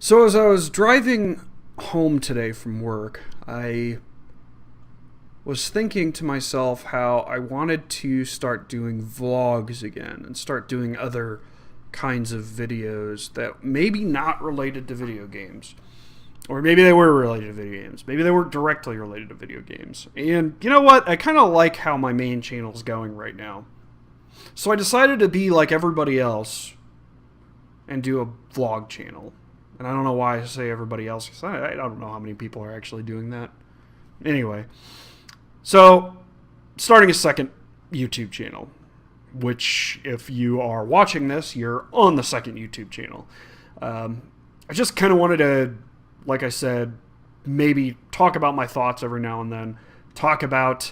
So as I was driving home today from work, I was thinking to myself how I wanted to start doing vlogs again and start doing other kinds of videos that maybe not related to video games. Or maybe they were related to video games. Maybe they weren't directly related to video games. And you know what? I kind of like how my main channel's going right now. So I decided to be like everybody else and do a vlog channel. And I don't know why I say everybody else, because I don't know how many people are actually doing that. Anyway, so starting a second YouTube channel, which if you are watching this, you're on the second YouTube channel. I just kind of wanted to, like I said, maybe talk about my thoughts every now and then, talk about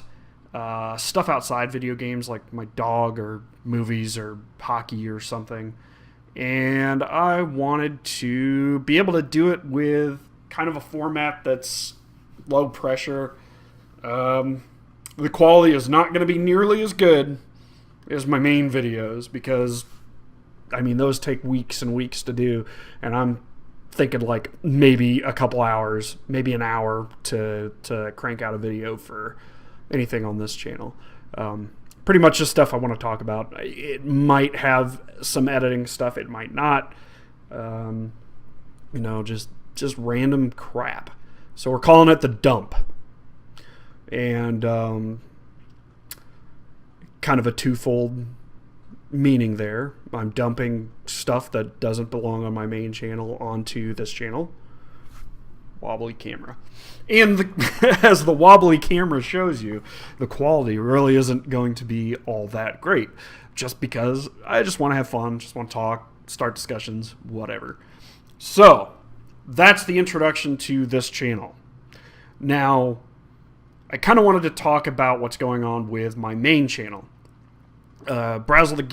stuff outside video games like my dog or movies or hockey or something. And I wanted to be able to do it with kind of a format that's low pressure. The quality is not going to be nearly as good as my main videos because, I mean, those take weeks and weeks to do. And I'm thinking like maybe a couple hours, maybe an hour to crank out a video for anything on this channel. Pretty much just stuff I want to talk about. It might have some editing stuff. It might not. Just random crap. So we're calling it The Dump. And kind of a twofold meaning there. I'm dumping stuff that doesn't belong on my main channel onto this channel. Wobbly camera. And as the wobbly camera shows you, the quality really isn't going to be all that great. Just because I just want to have fun, just want to talk, start discussions, whatever. So, that's the introduction to this channel. Now, I kind of wanted to talk about what's going on with my main channel. Brazzle the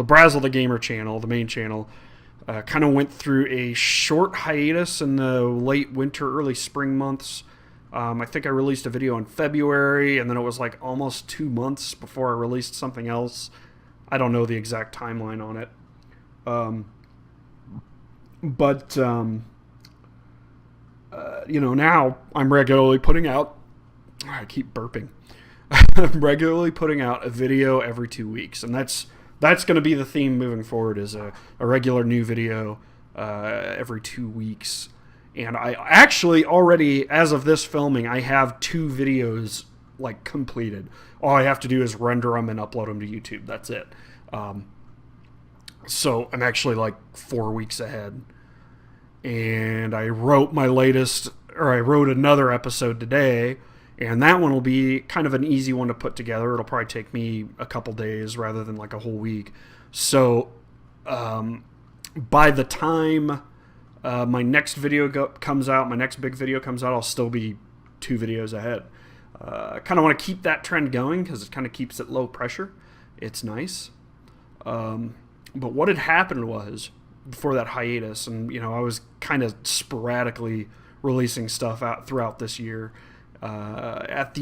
Brazzle the Gamer channel, the main channel, kind of went through a short hiatus in the late winter, early spring months. I think I released a video in February, and then it was like almost 2 months before I released something else. I don't know the exact timeline on it. Now I'm regularly putting out... I keep burping. I'm regularly putting out a video every 2 weeks, and that's going to be the theme moving forward, is a regular new video every 2 weeks. And I actually already, as of this filming, I have 2 videos like completed. All I have to do is render them and upload them to YouTube. That's it. So I'm actually like 4 weeks ahead. And I wrote another episode today. And that one will be kind of an easy one to put together. It'll probably take me a couple days rather than like a whole week. So by the time my next video comes out, my next big video comes out, I'll still be 2 videos ahead. I kind of want to keep that trend going because it kind of keeps it low pressure. It's nice. But what had happened was, before that hiatus, and I was kind of sporadically releasing stuff out throughout this year. About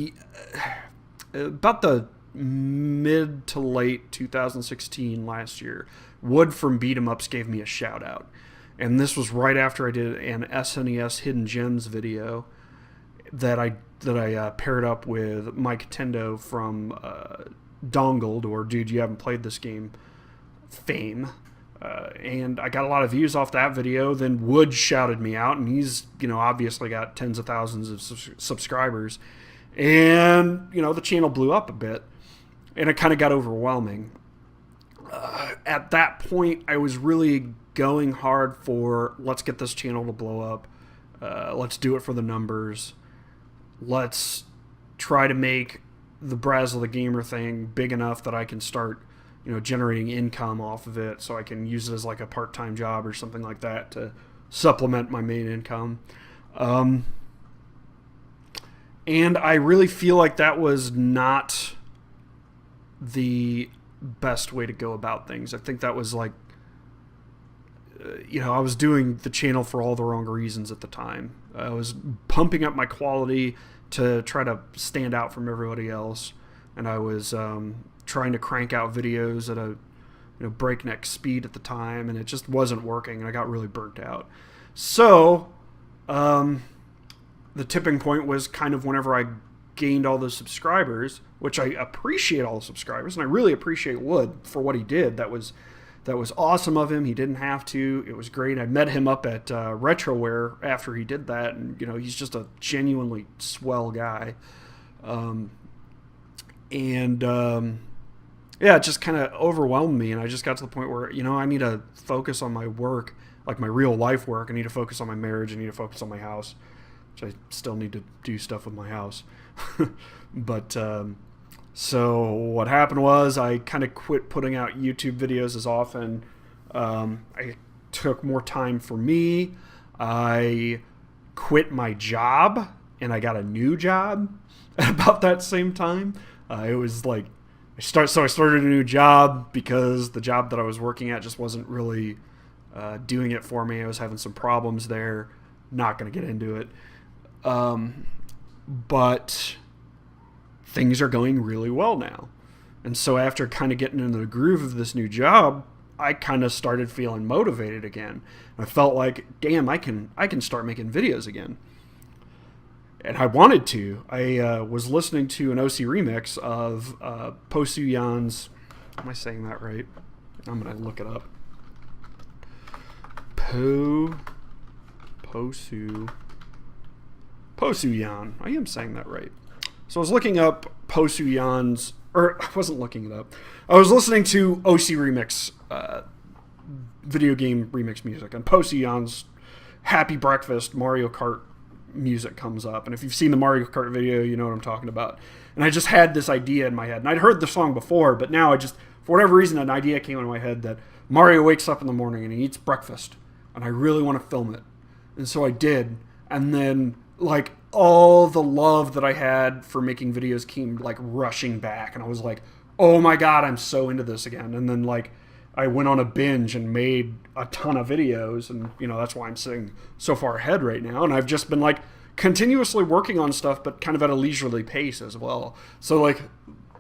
the mid to late 2016 last year, Wood from Beat 'em Ups gave me a shout out, and this was right after I did an SNES Hidden Gems video that I paired up with Mike Tendo from Dongled, or Dude You Haven't Played This Game fame. And I got a lot of views off that video. Then Wood shouted me out, and he's, obviously got tens of thousands of subscribers. And, the channel blew up a bit, and it kind of got overwhelming. At that point, I was really going hard for, let's get this channel to blow up. Let's do it for the numbers. Let's try to make the Brazzle the Gamer thing big enough that I can start generating income off of it, so I can use it as like a part-time job or something like that to supplement my main income. And I really feel like that was not the best way to go about things. I think that was like, I was doing the channel for all the wrong reasons at the time. I was pumping up my quality to try to stand out from everybody else, and I was trying to crank out videos at a breakneck speed at the time, and it just wasn't working, and I got really burnt out. So the tipping point was kind of whenever I gained all those subscribers, which I appreciate all the subscribers, and I really appreciate Wood for what he did. That was awesome of him. He didn't have to. It was great. I met him up at Retroware after he did that, and he's just a genuinely swell guy. Yeah, it just kind of overwhelmed me, and I just got to the point where I need to focus on my work, like my real life work. I need to focus on my marriage. I need to focus on my house, which I still need to do stuff with my house. But so what happened was I kind of quit putting out YouTube videos as often. I took more time for me. I quit my job, and I got a new job at about that same time. It was like I started a new job because the job that I was working at just wasn't really doing it for me. I was having some problems there. Not going to get into it. But things are going really well now. And so after kind of getting into the groove of this new job, I kind of started feeling motivated again. I felt like, damn, I can start making videos again. And I wanted to. I was listening to an OC remix of Posu Yan's. Am I saying that right? I'm going to look it up. Posu Yan. I am saying that right. So I was looking up Posu Yan's, or I wasn't looking it up. I was listening to OC Remix, video game remix music, and Posu Yan's Happy Breakfast Mario Kart music comes up. And if you've seen the Mario Kart video, you know what I'm talking about. And I just had this idea in my head. And I'd heard the song before, but now for whatever reason, an idea came in my head that Mario wakes up in the morning and he eats breakfast. And I really want to film it. And so I did. And then, like, all the love that I had for making videos came, like, rushing back. And I was like, oh my God, I'm so into this again. And then, like, I went on a binge and made a ton of videos. And, that's why I'm sitting so far ahead right now. And I've just been, like, continuously working on stuff, but kind of at a leisurely pace as well. So, like,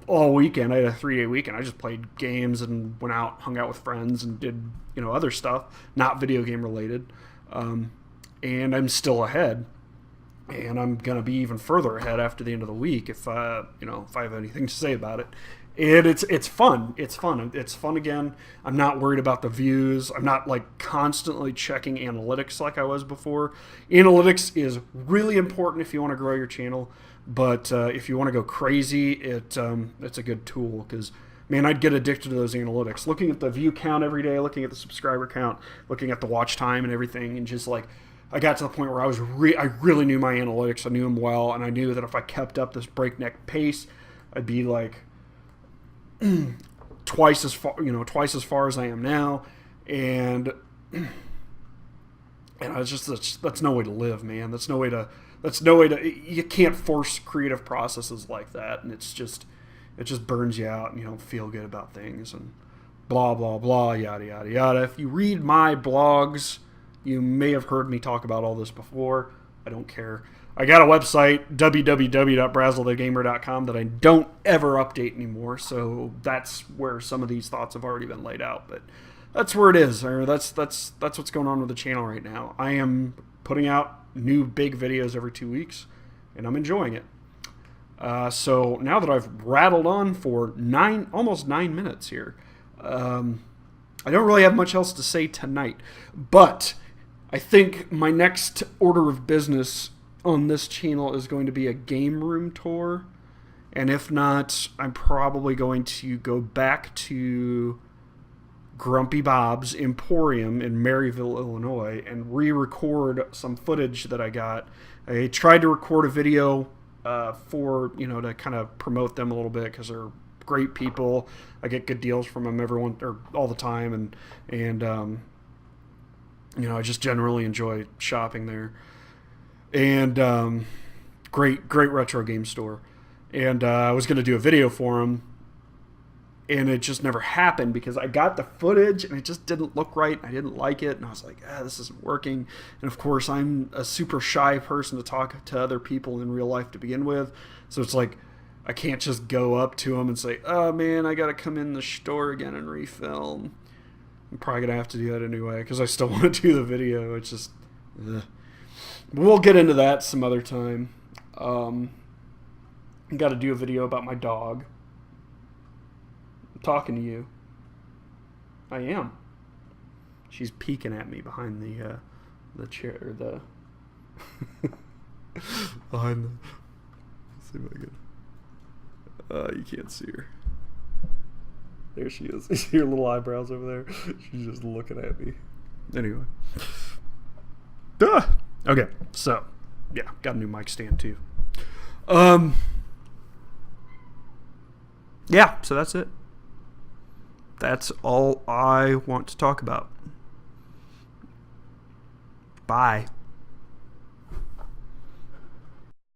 all weekend, I had a 3-day weekend. I just played games and went out, hung out with friends, and did, other stuff, not video game related. And I'm still ahead. And I'm going to be even further ahead after the end of the week if I have anything to say about it. And it's fun. It's fun. It's fun again. I'm not worried about the views. I'm not, like, constantly checking analytics like I was before. Analytics is really important if you want to grow your channel. But if you want to go crazy, it's a good tool because, man, I'd get addicted to those analytics. Looking at the view count every day, looking at the subscriber count, looking at the watch time and everything, and just, like, I got to the point where I really knew my analytics. I knew them well, and I knew that if I kept up this breakneck pace, I'd be, like, twice as far as I am now, and I was just that's no way to live, man. That's no way to. You can't force creative processes like that, and it just burns you out, and you don't feel good about things, and blah blah blah, yada yada yada. If you read my blogs, you may have heard me talk about all this before. I don't care. I got a website, www.brazelthegamer.com, that I don't ever update anymore, so that's where some of these thoughts have already been laid out. But that's where it is. Or that's what's going on with the channel right now. I am putting out new big videos every 2 weeks, and I'm enjoying it. So now that I've rattled on for almost 9 minutes here, I don't really have much else to say tonight. But I think my next order of business on this channel is going to be a game room tour, and if not, I'm probably going to go back to Grumpy Bob's Emporium in Maryville, Illinois, and re-record some footage that I got. I tried to record a video for, to kind of promote them a little bit because they're great people. I get good deals from them all the time, and I just generally enjoy shopping there. And great retro game store. And I was going to do a video for them, and it just never happened because I got the footage and it just didn't look right. I didn't like it, and I was like, this isn't working. And of course, I'm a super shy person to talk to other people in real life to begin with. So it's like, I can't just go up to them and say, oh man, I gotta come in the store again and refilm. I'm probably gonna have to do that anyway because I still want to do the video. It's just, we'll get into that some other time. Got to do a video about my dog. I'm talking to you. I am. She's peeking at me behind the chair, or the behind the. Let's see if I can. You can't see her. There she is. You see her little eyebrows over there? She's just looking at me. Anyway. Okay, so yeah, got a new mic stand too. Yeah, so that's it. That's all I want to talk about. Bye.